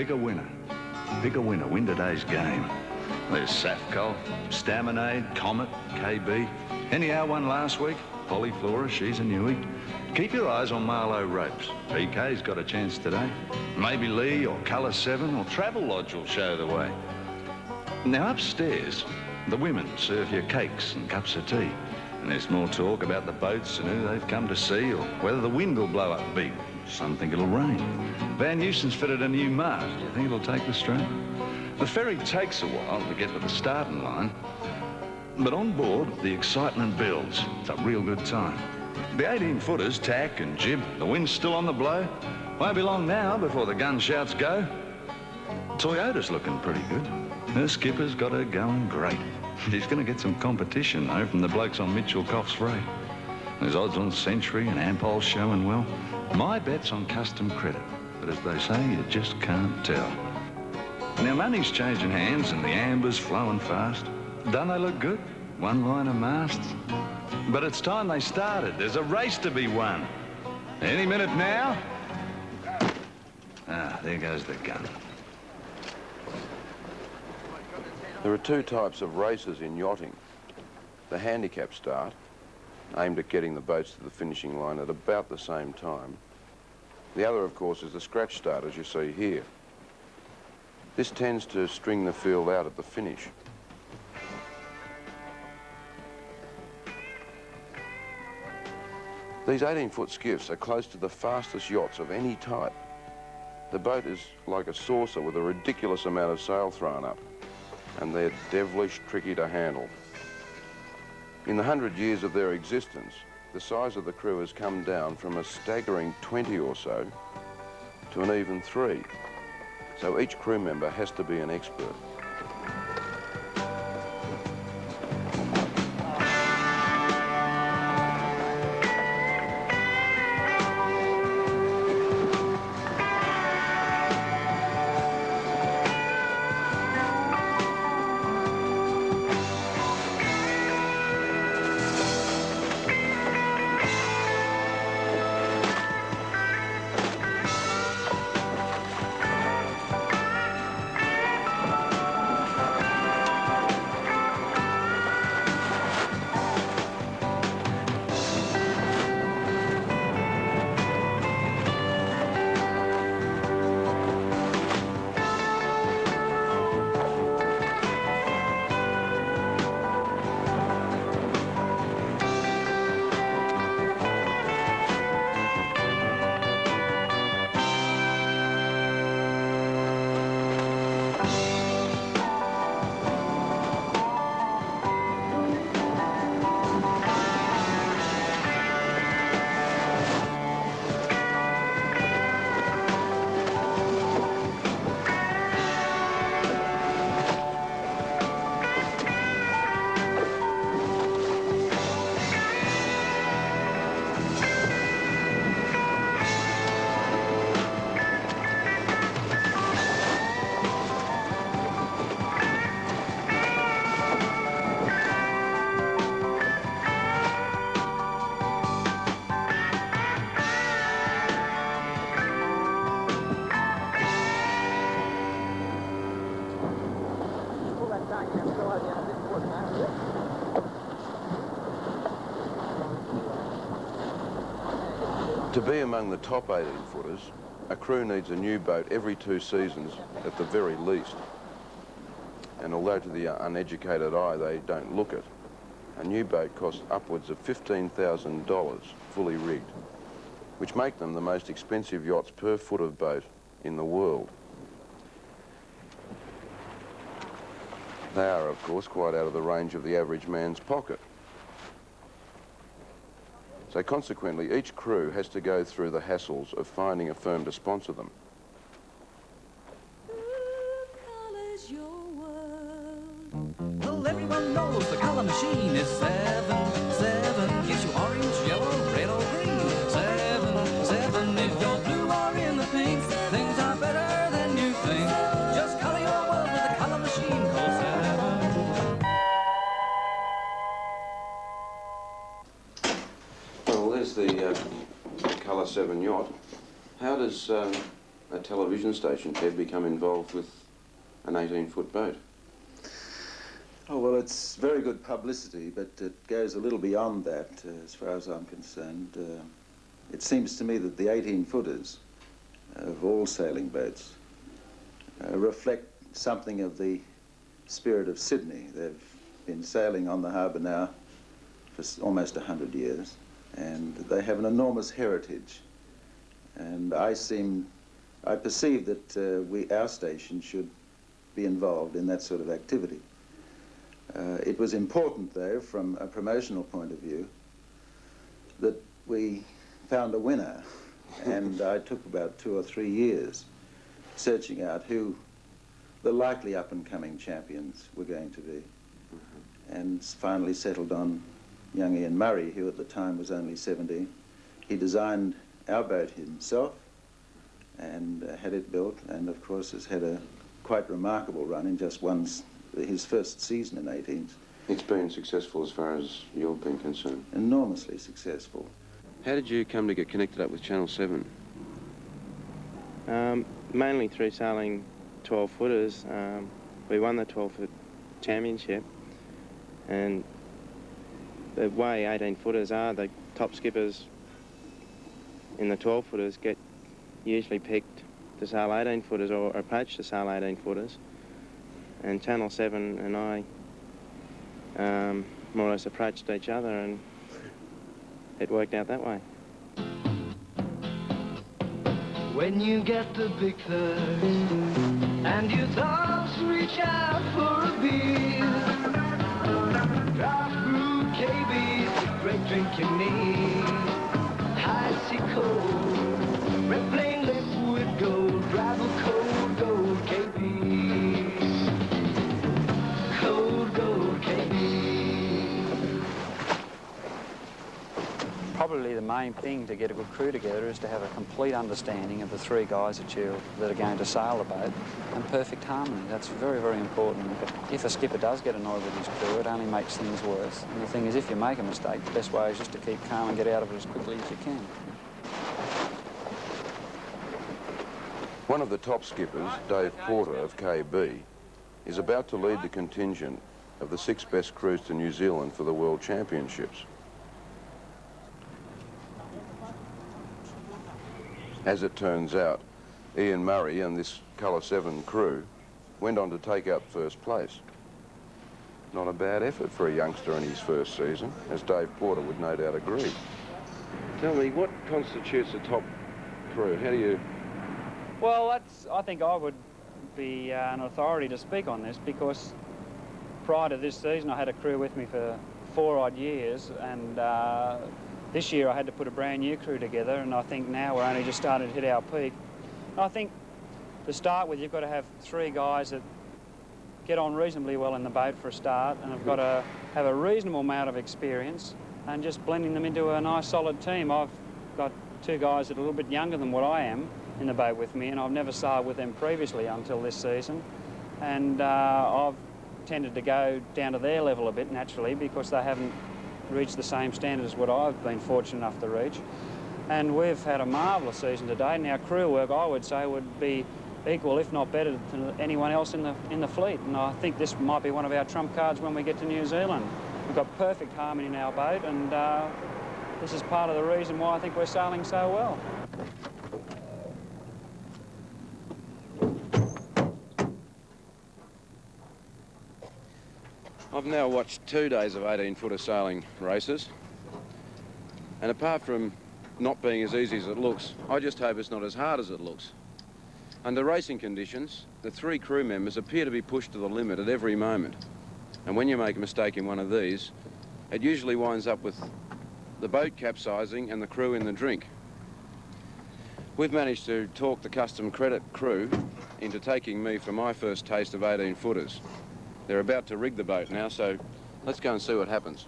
Pick a winner. Pick a winner. Win today's game. There's Safcol, Staminade, Comet, KB. Anyhow, one last week. Polyflora, she's a newie. Keep your eyes on Marlow Ropes. PK's got a chance today. Maybe Lee or Colour 7 or Travel Lodge will show the way. Now upstairs, the women serve you cakes and cups of tea. And there's more talk about the boats and who they've come to see or whether the wind will blow up big. Some think it'll rain. Van Heusen's fitted a new mast. Do you think it'll take the strain? The ferry takes a while to get to the starting line. But on board, the excitement builds. It's a real good time. The 18-footers tack and jib. The wind's still on the blow. Won't be long now before the gun shouts go. Toyota's looking pretty good. Her skipper's got her going great. She's going to get some competition, though, from the blokes on Mitchell Coff's freight. There's odds on Century and Ampol's showing well. My bet's on Custom Credit, but as they say, you just can't tell. Now, money's changing hands and the amber's flowing fast. Don't they look good? One line of masts. But it's time they started. There's a race to be won. Any minute now. Ah, there goes the gun. There are two types of races in yachting. The handicap start, aimed at getting the boats to the finishing line at about the same time. The other, of course, is the scratch start, as you see here. This tends to string the field out at the finish. These 18-foot skiffs are close to the fastest yachts of any type. The boat is like a saucer with a ridiculous amount of sail thrown up, and they're devilish tricky to handle. In the 100 years of their existence, the size of the crew has come down from a staggering 20 or so to an even 3. So each crew member has to be an expert. To be among the top 18-footers, a crew needs a new boat every 2 seasons at the very least. And although to the uneducated eye they don't look it, a new boat costs upwards of $15,000 fully rigged, which make them the most expensive yachts per foot of boat in the world. They are, of course, quite out of the range of the average man's pocket. So consequently, each crew has to go through the hassles of finding a firm to sponsor them. Well, everyone knows the colour machine is 7, 7. Gives you orange, yellow, red or green. 7, 7. If you're blue or in the pink, things are better than you think. Just colour your world with a colour machine called 7. Well, there's the Colour 7 yacht. How does a television station, Ted, become involved with an 18-foot boat? Oh, well, it's very good publicity, but it goes a little beyond that, as far as I'm concerned. It seems to me that the 18-footers of all sailing boats reflect something of the spirit of Sydney. They've been sailing on the harbour now for almost 100 years, and they have an enormous heritage. And I perceive that our station should be involved in that sort of activity. It was important, though, from a promotional point of view, that we found a winner, and I took about 2 or 3 years searching out who the likely up-and-coming champions were going to be, and finally settled on young Ian Murray, who at the time was only 17. He designed our boat himself and had it built, and of course has had a quite remarkable run in just his first season in 18s. It's been successful as far as you've been concerned? Enormously successful. How did you come to get connected up with Channel 7? Mainly through sailing 12-footers. We won the 12-foot championship, and the way 18-footers are, the top skippers in the 12-footers get usually picked to sail 18-footers or approach to sail 18-footers. And Channel 7 and I more or less approached each other, and it worked out that way. When you get the big thirst and your thoughts reach out for a beer, draft brew KB's the great drink you need. High sea cold, red flame liquid gold, gravel cold gold KB. Cold gold KB. Probably the main thing to get a good crew together is to have a complete understanding of the 3 guys that are going to sail the boat, and perfect harmony. That's very, very important. If a skipper does get annoyed with his crew, it only makes things worse. And the thing is, if you make a mistake, the best way is just to keep calm and get out of it as quickly as you can. One of the top skippers, Dave Porter of KB, is about to lead the contingent of the 6 best crews to New Zealand for the World Championships. As it turns out, Ian Murray and this Colour 7 crew went on to take up first place. Not a bad effort for a youngster in his first season, as Dave Porter would no doubt agree. Tell me, what constitutes a top crew? How do you... Well, I think I would be an authority to speak on this, because prior to this season I had a crew with me for 4 odd years, and this year I had to put a brand new crew together, and I think now we're only just starting to hit our peak. I think to start with, you've got to have 3 guys that get on reasonably well in the boat for a start, and have got to have a reasonable amount of experience, and just blending them into a nice solid team. I've got 2 guys that are a little bit younger than what I am in the boat with me, and I've never sailed with them previously until this season, and I've tended to go down to their level a bit naturally, because they haven't reached the same standard as what I've been fortunate enough to reach. And we've had a marvellous season today, and our crew work, I would say, would be equal, if not better, to anyone else in the fleet. And I think this might be one of our trump cards when we get to New Zealand. We've got perfect harmony in our boat, and this is part of the reason why I think we're sailing so well. I've now watched 2 days of 18-footer sailing races, and apart from not being as easy as it looks, I just hope it's not as hard as it looks. Under racing conditions, the 3 crew members appear to be pushed to the limit at every moment, and when you make a mistake in one of these, it usually winds up with the boat capsizing and the crew in the drink. We've managed to talk the Custom Credit crew into taking me for my first taste of 18-footers. They're about to rig the boat now, so let's go and see what happens.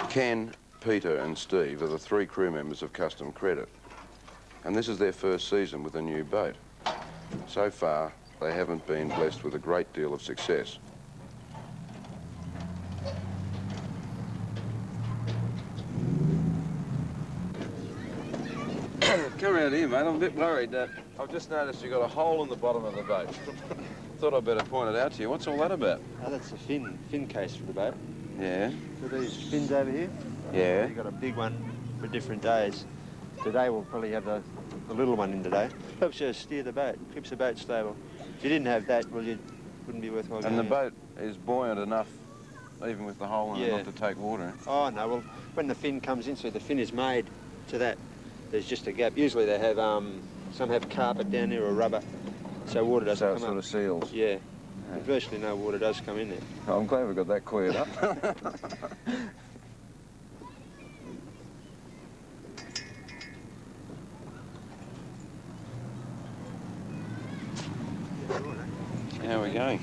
Ken, Peter and Steve are the 3 crew members of Custom Credit, and this is their first season with a new boat. So far, they haven't been blessed with a great deal of success. Come around here, mate. I'm a bit worried that I've just noticed you've got a hole in the bottom of the boat. Thought I'd better point it out to you. What's all that about? Oh, that's the fin case for the boat. Yeah. So these fins over here? Yeah. You've got a big one for different days. Today we'll probably have the little one in today. Helps you steer the boat, keeps the boat stable. If you didn't have that, well, you wouldn't be worthwhile And the going boat is buoyant enough, even with the hole in it, Yeah. not to take water in? Oh, no, well, when the fin comes in, so the fin is made to that. There's just a gap. Usually they have, some have carpet down there or rubber, so water doesn't So it come sort up. of seals? Yeah. But virtually no water does come in there. Oh, I'm glad we got that cleared up. How are we going?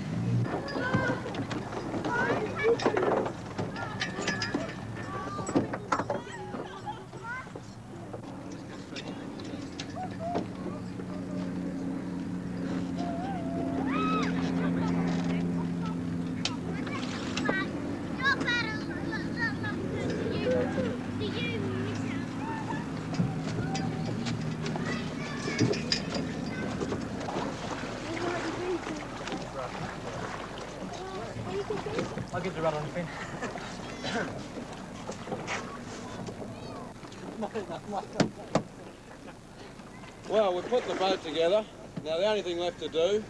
I'll get the rod on the fin. Well, we put the boat together. Now the only thing left to do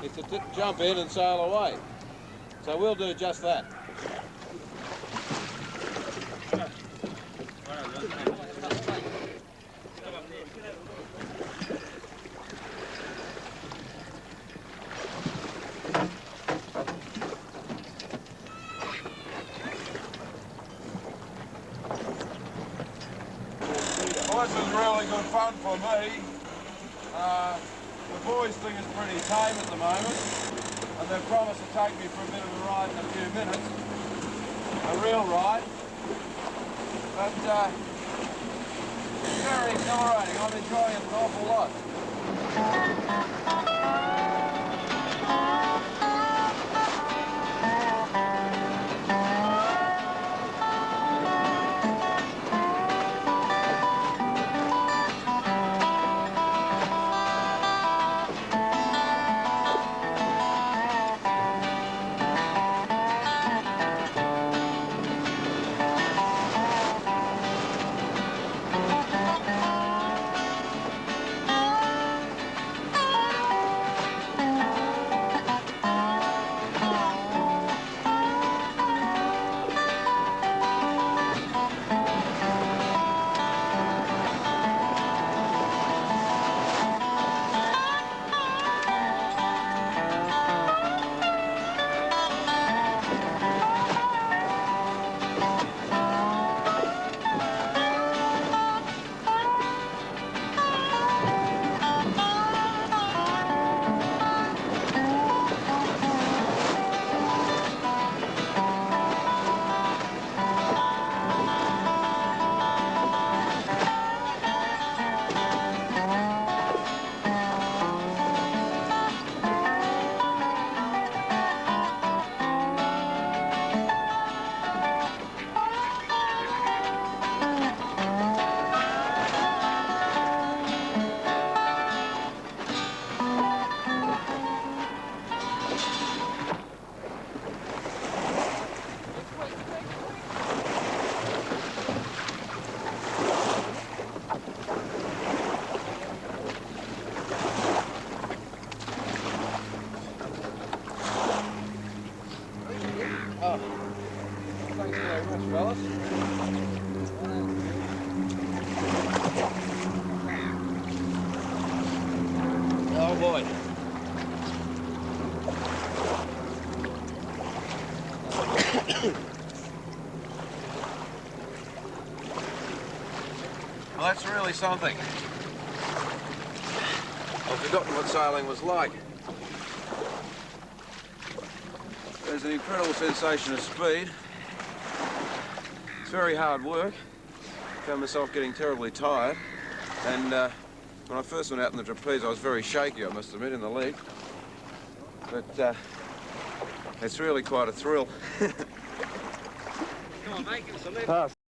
is to jump in and sail away. So we'll do just that. Well, this is really good fun for me. The boys think it's pretty tame at the moment, and they've promised to take me for a bit of a ride in a few minutes. A real ride. But it's very exhilarating. I'm enjoying it an awful lot. Thanks very much, fellas. Oh boy. Well, that's really something. I've forgotten what sailing was like. There's an incredible sensation of speed. It's very hard work. Found myself getting terribly tired. And when I first went out in the trapeze, I was very shaky, I must admit, in the leg. But it's really quite a thrill. Come on, mate, give us a lift.